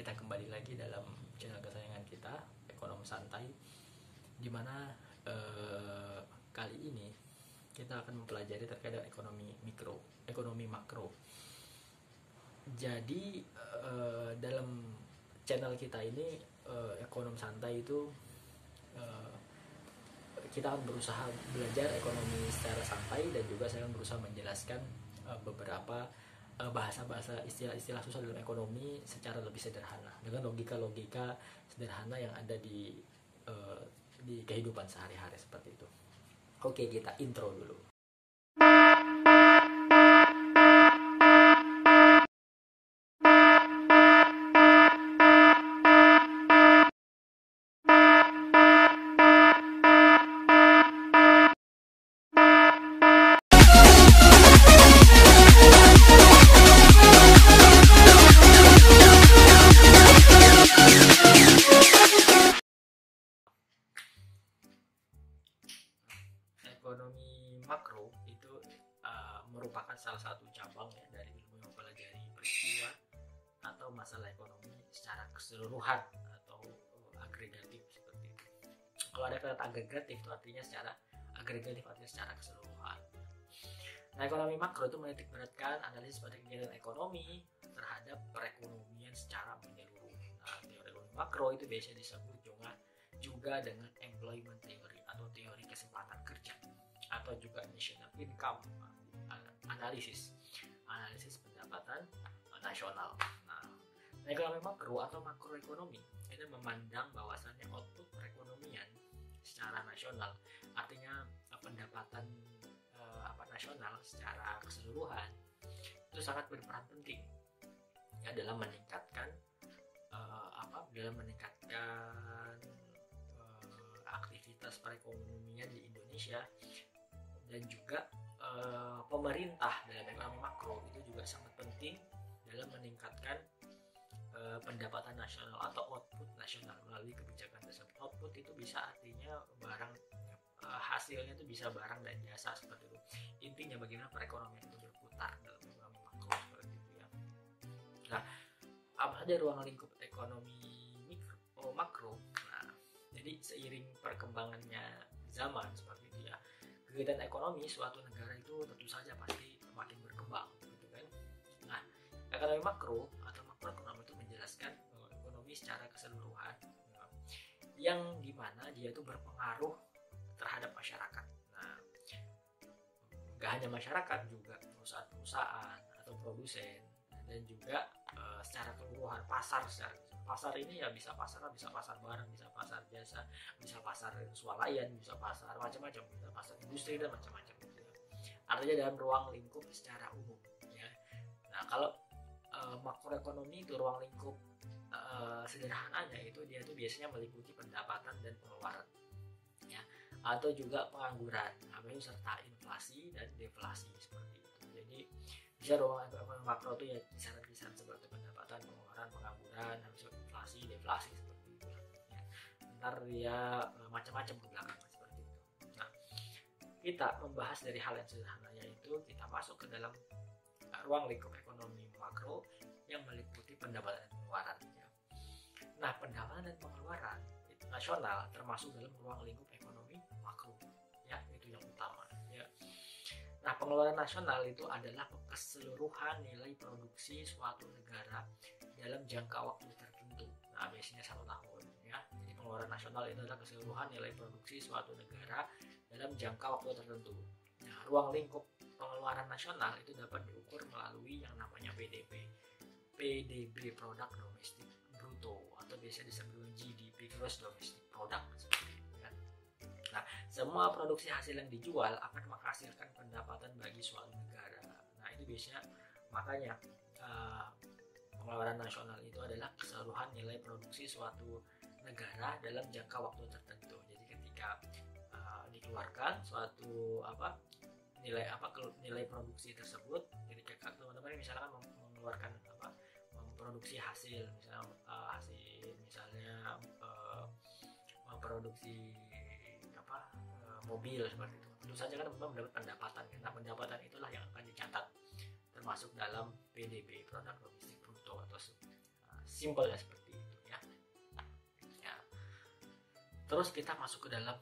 kita kembali lagi dalam channel kesayangan kita, Ekonom Santai, dimana kali ini kita akan mempelajari terkait dengan ekonomi mikro, ekonomi makro. Jadi dalam channel kita ini, Ekonom Santai itu kita akan berusaha belajar ekonomi secara santai, dan juga saya akan berusaha menjelaskan beberapa bahasa-bahasa, istilah-istilah susah dalam ekonomi secara lebih sederhana, dengan logika-logika sederhana yang ada di kehidupan sehari-hari seperti itu. Oke, kita intro dulu. Ekonomi makro itu merupakan salah satu cabang ya dari ilmu yang mempelajari peristiwa atau masalah ekonomi secara keseluruhan atau agregatif seperti itu. Kalau ada kata agregatif itu artinya secara agregatif, artinya secara keseluruhan. Nah, ekonomi makro itu menitik beratkan analisis pada kegiatan ekonomi terhadap perekonomian secara menyeluruh. Nah, teori ekonomi makro itu biasanya disebut juga dengan employment theory atau teori kesempatan kerja, atau juga national income analisis pendapatan nasional. Nah, ekonomi makro atau makroekonomi itu memandang bahwasannya output perekonomian secara nasional, artinya pendapatan nasional secara keseluruhan itu sangat berperan penting ya dalam meningkatkan aktivitas perekonomian di Indonesia, dan juga pemerintah dalam ekonomi makro itu juga sangat penting dalam meningkatkan pendapatan nasional atau output nasional melalui kebijakan tersebut. Output itu bisa artinya barang, hasilnya itu bisa barang dan jasa seperti itu. Intinya bagaimana perekonomian itu berputar dalam ekonomi makro seperti itu ya. Nah, apa saja ruang lingkup ekonomi makro? Nah, jadi seiring perkembangannya zaman seperti itu ya, kegiatan ekonomi suatu negara itu tentu saja pasti makin berkembang gitu kan. Nah, ekonomi makro atau makroekonomi itu menjelaskan ekonomi secara keseluruhan yang dimana dia itu berpengaruh terhadap masyarakat. Nah, gak hanya masyarakat, juga perusahaan-perusahaan atau produsen, dan juga secara keseluruhan pasar ini ya bisa pasar barang, bisa pasar jasa, bisa pasar swalayan, bisa pasar macam-macam, bisa pasar industri dan macam-macam gitu. Artinya dalam ruang lingkup secara umum ya. Nah, kalau makroekonomi itu ruang lingkup sederhananya itu dia tuh biasanya meliputi pendapatan dan pengeluaran ya, atau juga pengangguran, serta inflasi dan deflasi seperti itu. Jadi bisa ruang makro itu ya kisaran-kisaran seperti pendapatan, pengeluaran, pengangguran, inflasi, deflasi seperti itu ya. Ntar ya macam-macam ke belakang seperti itu. Nah, kita membahas dari hal yang sederhana, yaitu kita masuk ke dalam ruang lingkup ekonomi makro yang meliputi pendapatan dan pengeluaran ya. Nah, pendapatan dan pengeluaran itu nasional termasuk dalam ruang lingkup ekonomi makro ya, itu yang utama ya. Nah, pengeluaran nasional itu adalah keseluruhan nilai produksi suatu negara dalam jangka waktu tertentu. Nah, biasanya 1 tahun ya. Jadi pengeluaran nasional itu adalah keseluruhan nilai produksi suatu negara dalam jangka waktu tertentu. Nah, ruang lingkup pengeluaran nasional itu dapat diukur melalui yang namanya PDB produk domestik bruto, atau biasa disebut GDP gross domestic product seperti itu kan. Nah, semua produksi hasil yang dijual akan menghasilkan pendapatan bagi suatu negara. Nah, itu biasanya makanya pengeluaran nasional itu adalah keseluruhan nilai produksi suatu negara dalam jangka waktu tertentu. Jadi ketika dikeluarkan suatu nilai produksi tersebut, ketika teman-teman misalkan mengeluarkan memproduksi hasil, misalnya memproduksi mobil seperti itu, tentu saja kan teman-teman mendapat pendapatan. Nah, pendapatan itulah yang akan dicatat termasuk dalam PDB produk domestik bruto atau simpelnya seperti itu ya. Ya. Terus kita masuk ke dalam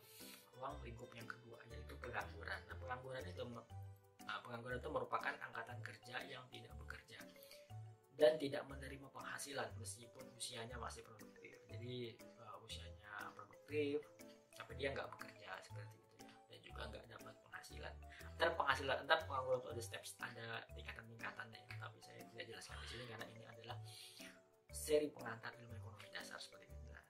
ruang lingkup yang kedua, yaitu pengangguran. Nah, pengangguran itu merupakan angkatan kerja yang tidak bekerja dan tidak menerima penghasilan meskipun usianya masih produktif. Jadi usianya produktif tapi dia nggak bekerja seperti itu ya, dan juga nggak dapat penghasilan. Ntar pengangguran itu ada ada tingkatan-tingkatannya ya, tapi saya tidak jelaskan di sini karena ini adalah seri pengantar ilmu ekonomi dasar seperti itu. Nah,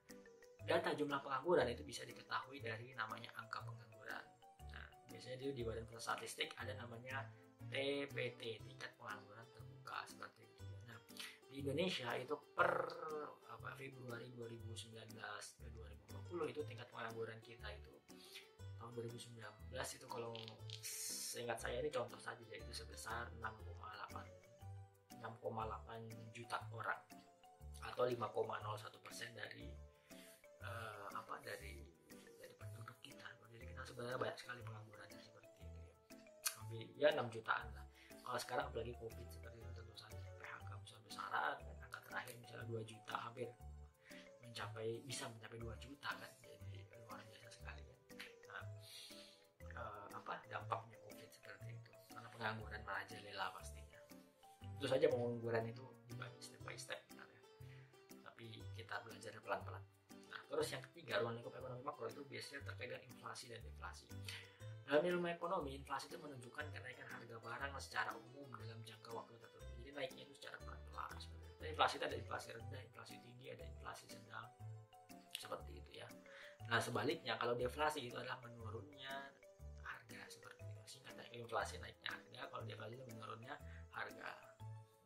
data jumlah pengangguran itu bisa diketahui dari namanya angka pengangguran. Nah, biasanya di Badan Pusat Statistik ada namanya TPT, tingkat pengangguran terbuka seperti itu. Nah, di Indonesia itu per Februari 2019 ke 2020 itu tingkat pengangguran kita itu tahun 2019 itu, kalau seingat saya ini contoh saja, yaitu sebesar 6,8 juta orang atau 5,01% dari dari penduduk kita. Jadi kita sebenarnya banyak sekali penganggurannya seperti itu ya. Hampir ya 6 jutaan lah. Kalau sekarang apalagi Covid seperti itu, tentu saja PHK besar-besaran kan, angka terakhir misalnya 2 juta, hampir bisa mencapai 2 juta kan. Jadi luar biasa sekali ya. Nah, dampaknya Covid seperti itu, karena pengangguran merajalela pastinya. Tentu saja pengangguran itu dibagi step by step ya. Tapi kita belajar pelan-pelan. Nah, terus yang ketiga, ruang lingkup ekonomi makro itu biasanya terkait dengan inflasi dan deflasi. Dalam ilmu ekonomi, inflasi itu menunjukkan kenaikan harga barang secara umum dalam jangka waktu tertentu. Jadi naiknya itu secara pelan-pelan. Inflasi itu ada inflasi rendah, inflasi tinggi, ada inflasi sedang, seperti itu ya. Nah, sebaliknya kalau deflasi itu adalah menurunnya harga seperti itu. Singkatnya, inflasi naiknya harga, kalau deflasi itu menurunnya harga.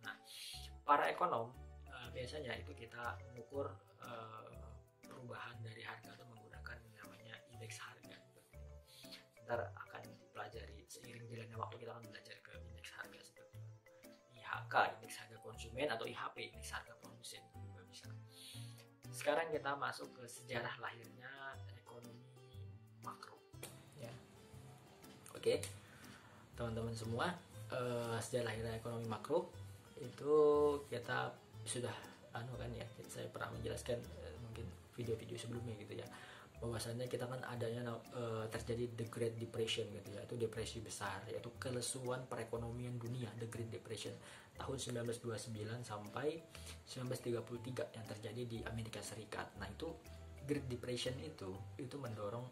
Nah, para ekonom biasanya itu kita mengukur perubahan dari harga itu menggunakan namanya indeks harga. Ntar akan dipelajari seiring jalannya waktu, kita akan belajar ke indeks harga seperti itu. IHK, indeks harga konsumen, atau IHP, indeks harga produsen juga bisa. Sekarang kita masuk ke sejarah lahirnya ekonomi makro ya. Oke, teman-teman semua, sejarah lahirnya ekonomi makro itu kita sudah kan ya, saya pernah menjelaskan mungkin video-video sebelumnya gitu ya, bahwasannya kita kan adanya terjadi the Great Depression gitu ya, itu depresi besar, yaitu kelesuan perekonomian dunia, the Great Depression tahun 1929 sampai 1933 yang terjadi di Amerika Serikat. Nah, itu Great Depression itu mendorong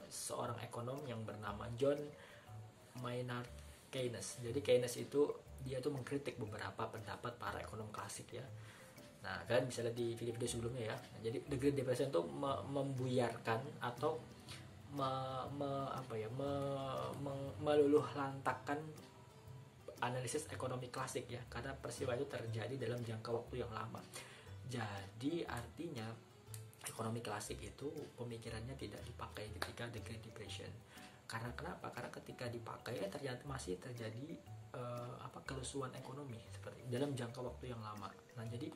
seorang ekonom yang bernama John Maynard Keynes. Jadi Keynes itu dia tuh mengkritik beberapa pendapat para ekonom klasik ya. Nah, kalian bisa lihat di video-video sebelumnya ya. Nah, jadi The Great Depression itu membuyarkan atau meluluh lantakkan analisis ekonomi klasik ya, karena peristiwa itu terjadi dalam jangka waktu yang lama. Jadi artinya ekonomi klasik itu pemikirannya tidak dipakai ketika The Great Depression. Karena kenapa? Karena ketika dipakai ternyata masih terjadi kelesuan ekonomi seperti dalam jangka waktu yang lama. Nah, jadi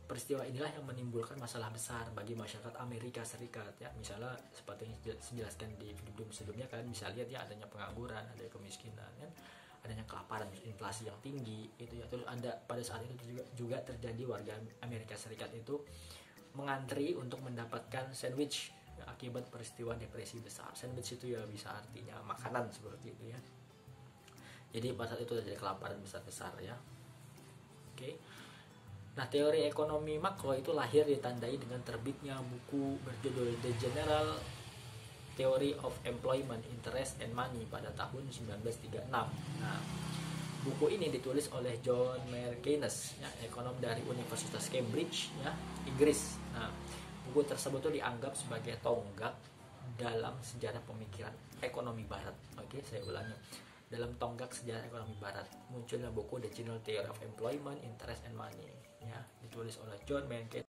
peristiwa inilah yang menimbulkan masalah besar bagi masyarakat Amerika Serikat ya. Misalnya seperti yang dijelaskan di video sebelumnya, kalian bisa lihat ya, adanya pengangguran, ada kemiskinan kan, adanya kelaparan, inflasi yang tinggi itu ya. Terus pada saat itu juga terjadi warga Amerika Serikat itu mengantri untuk mendapatkan sandwich ya, akibat peristiwa depresi besar. Sandwich itu ya bisa artinya makanan seperti itu ya. Jadi pada saat itu terjadi kelaparan besar-besar ya. Oke. Nah, teori ekonomi makro itu lahir ditandai dengan terbitnya buku berjudul The General Theory of Employment, Interest and Money pada tahun 1936. Nah, buku ini ditulis oleh John Maynard Keynes, ya, ekonom dari Universitas Cambridge, ya, Inggris. Nah, buku tersebut itu dianggap sebagai tonggak dalam sejarah pemikiran ekonomi Barat. Oke, saya ulangi. Dalam tonggak sejarah ekonomi Barat munculnya buku The General Theory of Employment, Interest and Money, ya, ditulis oleh John Maynard Keynes.